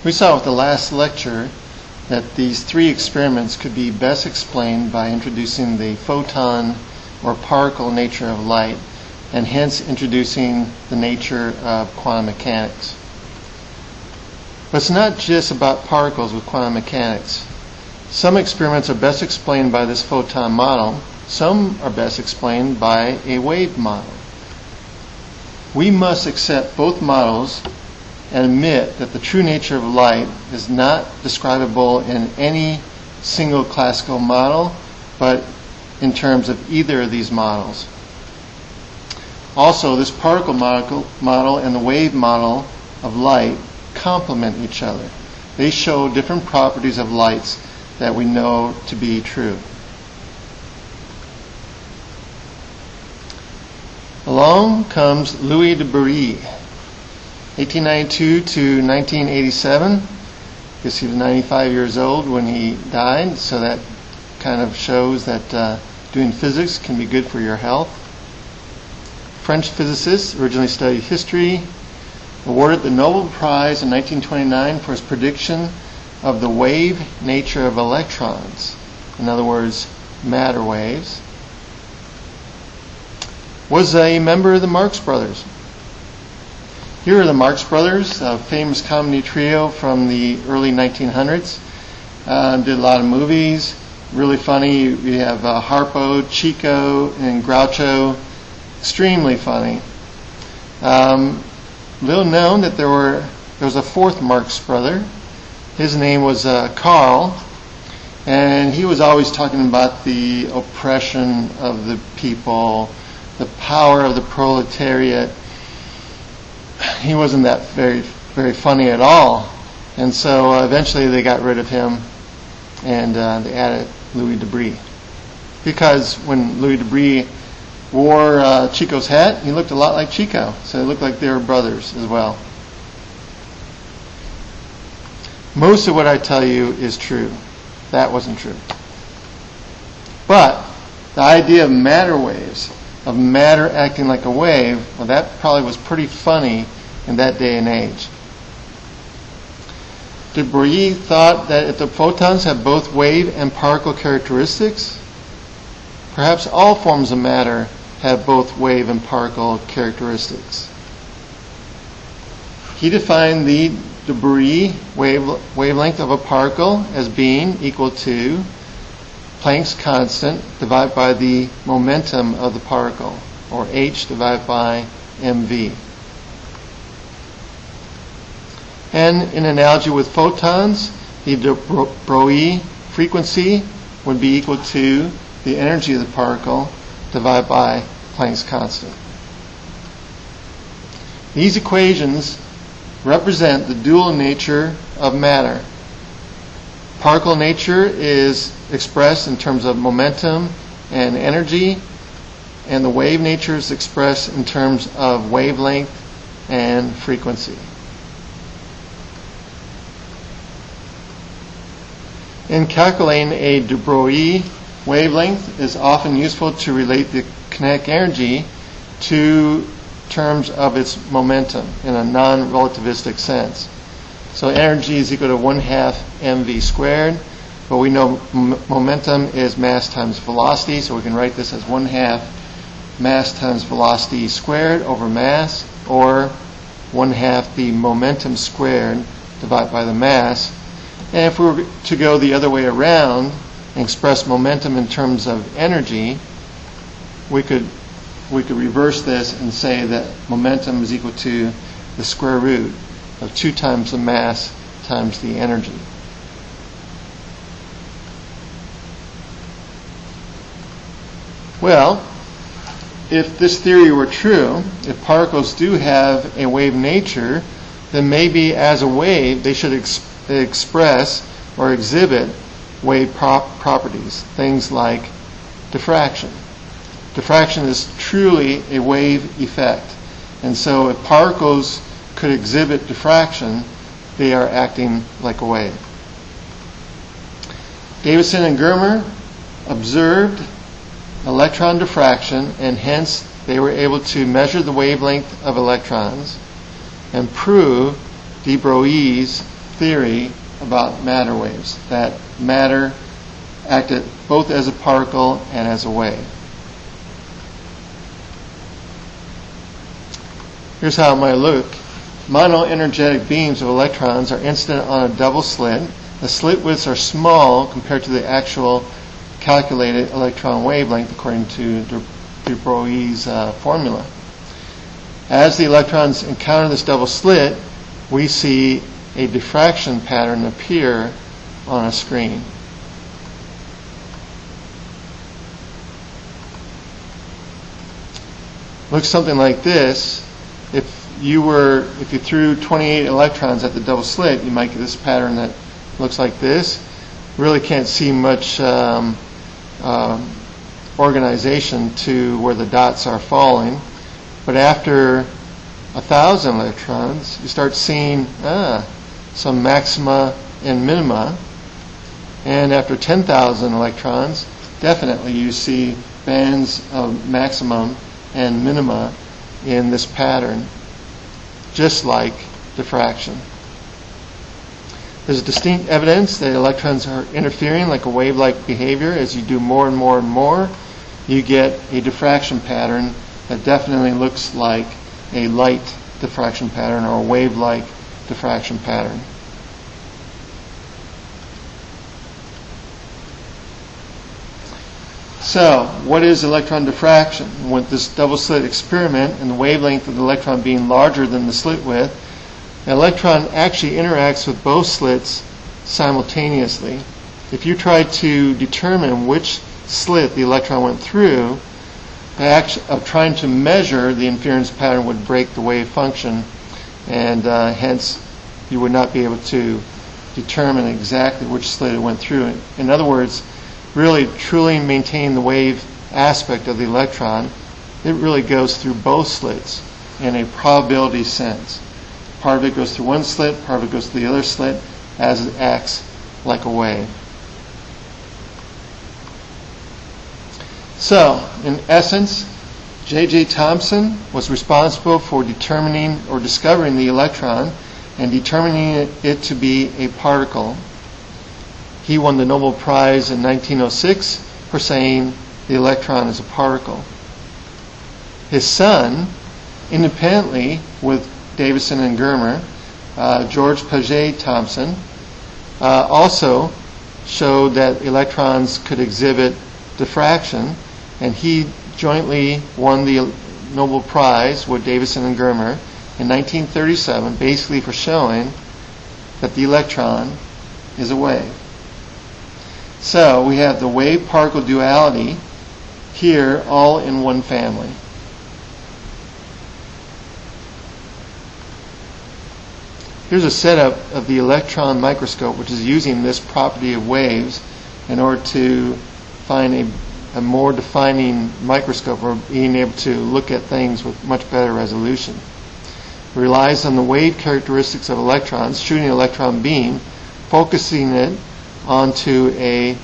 We saw with the last lecture that these three experiments could be best explained by introducing the photon or particle nature of light, and hence introducing the nature of quantum mechanics. But it's not just about particles with quantum mechanics. Some experiments are best explained by this photon model. Some are best explained by a wave model. We must accept both models and admit that the true nature of light is not describable in any single classical model, but in terms of either of these models. Also, this particle model and the wave model of light complement each other. They show different properties of lights that we know to be true. Along comes Louis de Broglie, 1892 to 1987. I guess he was 95 years old when he died, so that kind of shows that doing physics can be good for your health. French physicist, originally studied history, awarded the Nobel Prize in 1929 for his prediction of the wave nature of electrons, in other words, matter waves. Was a member of the Marx Brothers. Here are the Marx Brothers, a famous comedy trio from the early 1900s. Did a lot of movies, really funny. We have Harpo, Chico, and Groucho. Extremely funny. Little known that there was a fourth Marx brother. His name was Karl, and he was always talking about the oppression of the people, the power of the proletariat. He wasn't that very, very funny at all. And so eventually they got rid of him, and they added Louis de Broglie. Because when Louis de Broglie wore Chico's hat, he looked a lot like Chico. So it looked like they were brothers as well. Most of what I tell you is true. That wasn't true. But the idea of matter waves, of matter acting like a wave, well, that probably was pretty funny in that day and age. De Broglie thought that if the photons have both wave and particle characteristics, perhaps all forms of matter have both wave and particle characteristics. He defined the de Broglie wavelength of a particle as being equal to Planck's constant divided by the momentum of the particle, or h divided by mv. And in analogy with photons, the de Broglie frequency would be equal to the energy of the particle divided by Planck's constant. These equations represent the dual nature of matter. Particle nature is expressed in terms of momentum and energy, and the wave nature is expressed in terms of wavelength and frequency. In calculating a de Broglie wavelength, it is often useful to relate the kinetic energy to terms of its momentum in a non-relativistic sense. So energy is equal to 1/2 mv squared, but we know momentum is mass times velocity, so we can write this as 1/2 mass times velocity squared over mass, or 1/2 the momentum squared divided by the mass. And if we were to go the other way around and express momentum in terms of energy, we could reverse this and say that momentum is equal to the square root of 2 times the mass times the energy. Well, if this theory were true, if particles do have a wave nature, then maybe as a wave they should express or exhibit wave properties, things like diffraction. Diffraction is truly a wave effect. And so if particles could exhibit diffraction, they are acting like a wave. Davidson and Germer observed electron diffraction, and hence they were able to measure the wavelength of electrons and prove de Broglie's theory about matter waves, that matter acted both as a particle and as a wave. Here's how it might look. Monoenergetic beams of electrons are incident on a double slit. The slit widths are small compared to the actual calculated electron wavelength according to de Broglie's formula. As the electrons encounter this double slit, we see a diffraction pattern appear on a screen. Looks something like this. If you threw 28 electrons at the double slit, you might get this pattern that looks like this. Really can't see much organization to where the dots are falling. But after 1,000 electrons, you start seeing some maxima and minima. And after 10,000 electrons, definitely you see bands of maximum and minima in this pattern, just like diffraction. There's distinct evidence that electrons are interfering like a wave-like behavior. As you do more and more and more, you get a diffraction pattern that definitely looks like a light diffraction pattern or a wave-like diffraction pattern. So, what is electron diffraction? With this double slit experiment and the wavelength of the electron being larger than the slit width, an electron actually interacts with both slits simultaneously. If you try to determine which slit the electron went through, the act of trying to measure the interference pattern would break the wave function, and hence you would not be able to determine exactly which slit it went through. In other words, really truly maintain the wave aspect of the electron, it really goes through both slits in a probability sense. Part of it goes through one slit, part of it goes through the other slit as it acts like a wave. So, in essence, J.J. Thomson was responsible for determining or discovering the electron and determining it to be a particle. He won the Nobel Prize in 1906 for saying the electron is a particle. His son, independently with Davison and Germer, George Paget Thomson, also showed that electrons could exhibit diffraction, and he jointly won the Nobel Prize with Davison and Germer in 1937, basically for showing that the electron is a wave. So we have the wave-particle duality here all in one family. Here's a setup of the electron microscope, which is using this property of waves in order to find a more defining microscope, or being able to look at things with much better resolution. It relies on the wave characteristics of electrons, shooting an electron beam, focusing it onto a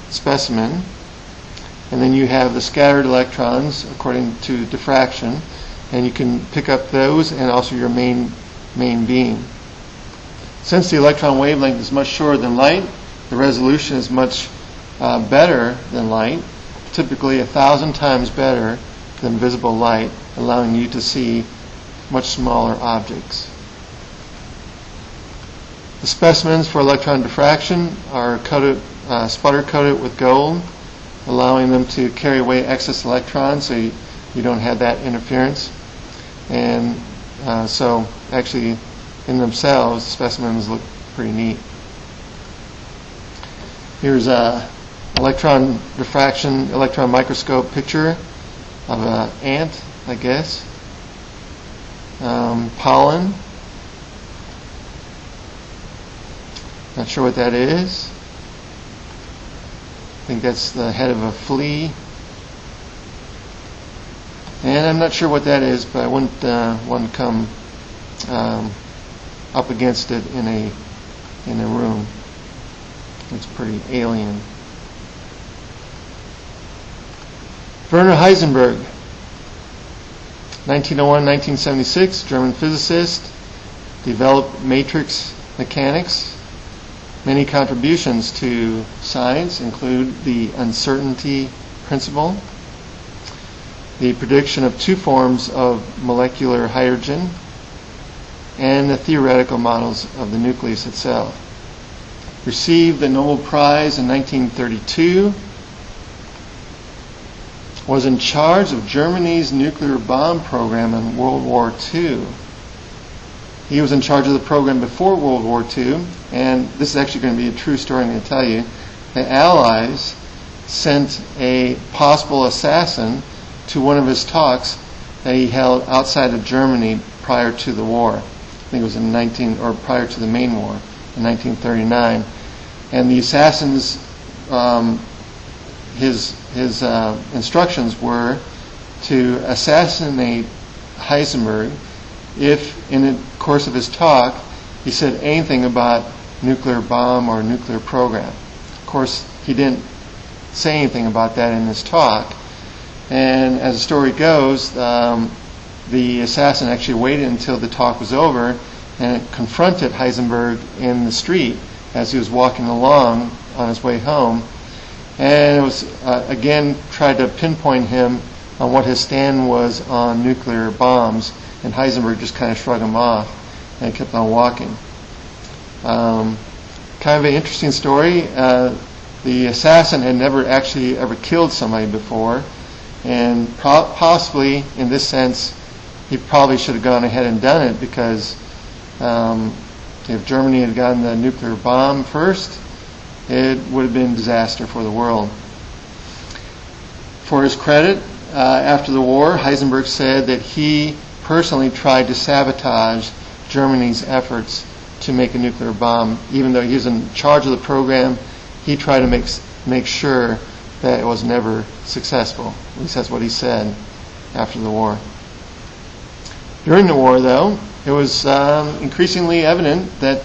specimen, and then you have the scattered electrons according to diffraction, and you can pick up those and also your main beam. Since the electron wavelength is much shorter than light, the resolution is much better than light, typically 1,000 times better than visible light, allowing you to see much smaller objects. The specimens for electron diffraction are sputter-coated with gold, allowing them to carry away excess electrons so you don't have that interference. And so actually in themselves, the specimens look pretty neat. Here's a electron diffraction, electron microscope picture of an ant, I guess. Pollen. Not sure what that is. I think that's the head of a flea. And I'm not sure what that is, but I wouldn't want to come up against it in a room. It's pretty alien. Werner Heisenberg, 1901-1976, German physicist, developed matrix mechanics. Many contributions to science include the uncertainty principle, the prediction of two forms of molecular hydrogen, and the theoretical models of the nucleus itself. Received the Nobel Prize in 1932, was in charge of Germany's nuclear bomb program in World War II. He was in charge of the program before World War II, and this is actually going to be a true story I'm going to tell you. The Allies sent a possible assassin to one of his talks that he held outside of Germany prior to the war. I think it was prior to the main war in 1939. And the assassin's his instructions were to assassinate Heisenberg if, in the course of his talk, he said anything about nuclear bomb or nuclear program. Of course, he didn't say anything about that in his talk. And as the story goes, the assassin actually waited until the talk was over and confronted Heisenberg in the street as he was walking along on his way home. And it was, again, tried to pinpoint him on what his stand was on nuclear bombs. And Heisenberg just kind of shrugged him off and kept on walking. Kind of an interesting story. The assassin had never actually ever killed somebody before. And possibly, in this sense, he probably should have gone ahead and done it, because if Germany had gotten the nuclear bomb first, it would have been a disaster for the world. For his credit, after the war, Heisenberg said that he personally tried to sabotage Germany's efforts to make a nuclear bomb. Even though he was in charge of the program, he tried to make sure that it was never successful. At least that's what he said after the war. During the war, though, it was increasingly evident that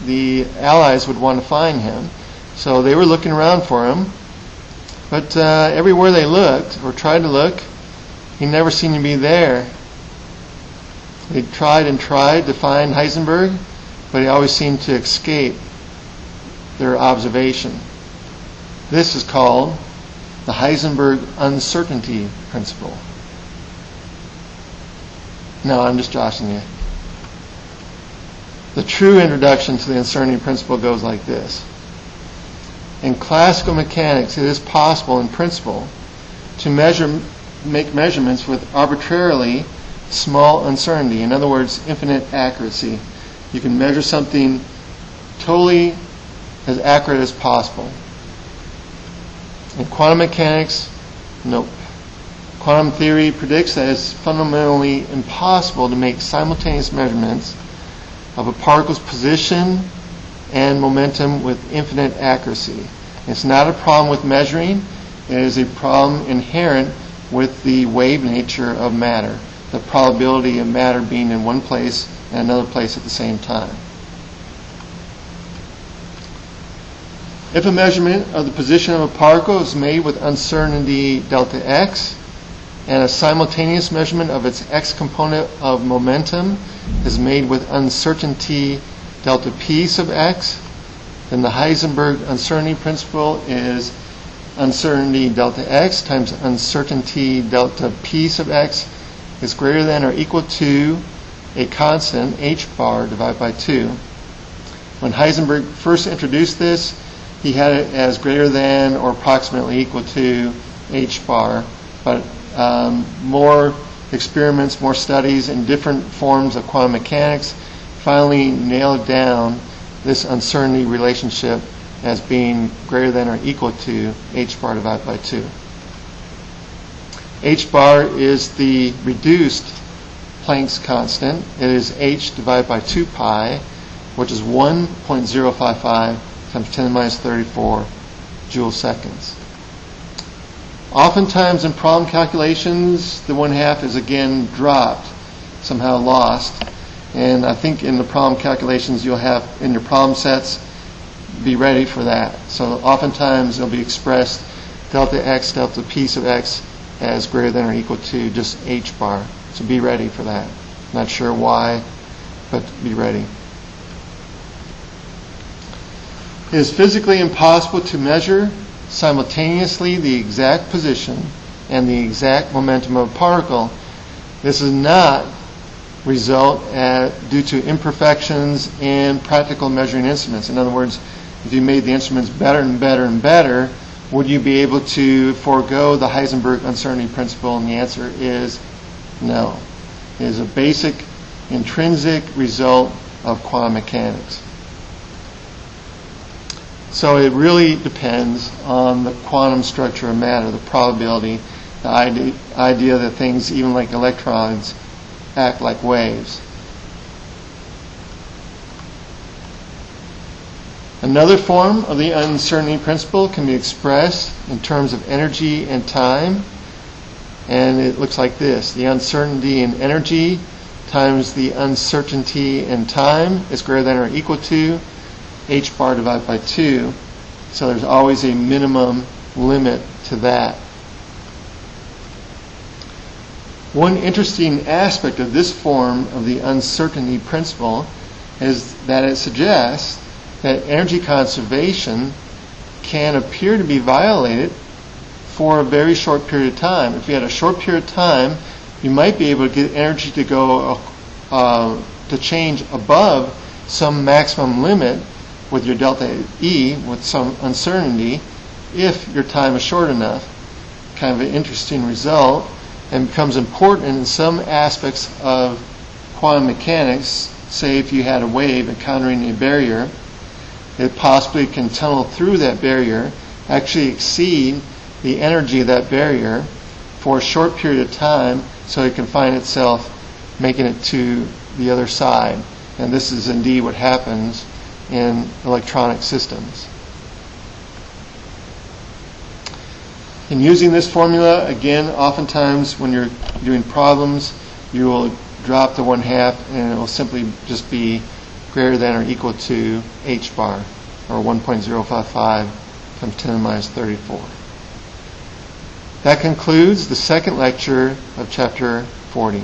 the Allies would want to find him. So they were looking around for him. But everywhere they looked, or tried to look, he never seemed to be there. They tried and tried to find Heisenberg, but he always seemed to escape their observation. This is called the Heisenberg uncertainty principle. No, I'm just joshing you. The true introduction to the uncertainty principle goes like this. In classical mechanics, it is possible in principle to make measurements with arbitrarily small uncertainty. In other words, infinite accuracy. You can measure something totally as accurate as possible. In quantum mechanics, nope. Quantum theory predicts that it's fundamentally impossible to make simultaneous measurements of a particle's position and momentum with infinite accuracy. It's not a problem with measuring. It is a problem inherent with the wave nature of matter, the probability of matter being in one place and another place at the same time. If a measurement of the position of a particle is made with uncertainty delta x, and a simultaneous measurement of its x component of momentum is made with uncertainty delta p sub x, then the Heisenberg uncertainty principle is uncertainty delta x times uncertainty delta p sub x is greater than or equal to a constant h bar divided by 2. When Heisenberg first introduced this, he had it as greater than or approximately equal to h bar, but more experiments, more studies in different forms of quantum mechanics finally nailed down this uncertainty relationship as being greater than or equal to h bar divided by 2. H bar is the reduced Planck's constant. It is h divided by 2 pi, which is 1.055 times 10 to the minus 34 joule seconds. Oftentimes in problem calculations, the 1/2 is again dropped, somehow lost. And I think in the problem calculations you'll have in your problem sets, be ready for that. So oftentimes it'll be expressed delta x, delta p sub x as greater than or equal to just h bar. So be ready for that. Not sure why, but be ready. It is physically impossible to measure simultaneously the exact position and the exact momentum of a particle. This does not result due to imperfections in practical measuring instruments. In other words, if you made the instruments better and better and better, would you be able to forego the Heisenberg uncertainty principle? And the answer is no. It is a basic intrinsic result of quantum mechanics. So it really depends on the quantum structure of matter, the probability, the idea that things, even like electrons, act like waves. Another form of the uncertainty principle can be expressed in terms of energy and time, and it looks like this. The uncertainty in energy times the uncertainty in time is greater than or equal to h bar divided by 2. So there's always a minimum limit to that. One interesting aspect of this form of the uncertainty principle is that it suggests that energy conservation can appear to be violated for a very short period of time. If you had a short period of time, you might be able to get energy to go to change above some maximum limit with your delta E with some uncertainty if your time is short enough. Kind of an interesting result, and becomes important in some aspects of quantum mechanics. Say if you had a wave encountering a barrier, it possibly can tunnel through that barrier, actually exceed the energy of that barrier for a short period of time, so it can find itself making it to the other side. And this is indeed what happens in electronic systems. In using this formula, again, oftentimes when you're doing problems, you will drop the 1/2 and it will simply just be greater than or equal to h bar, or 1.055 times 10 to the minus 34. That concludes the second lecture of Chapter 40.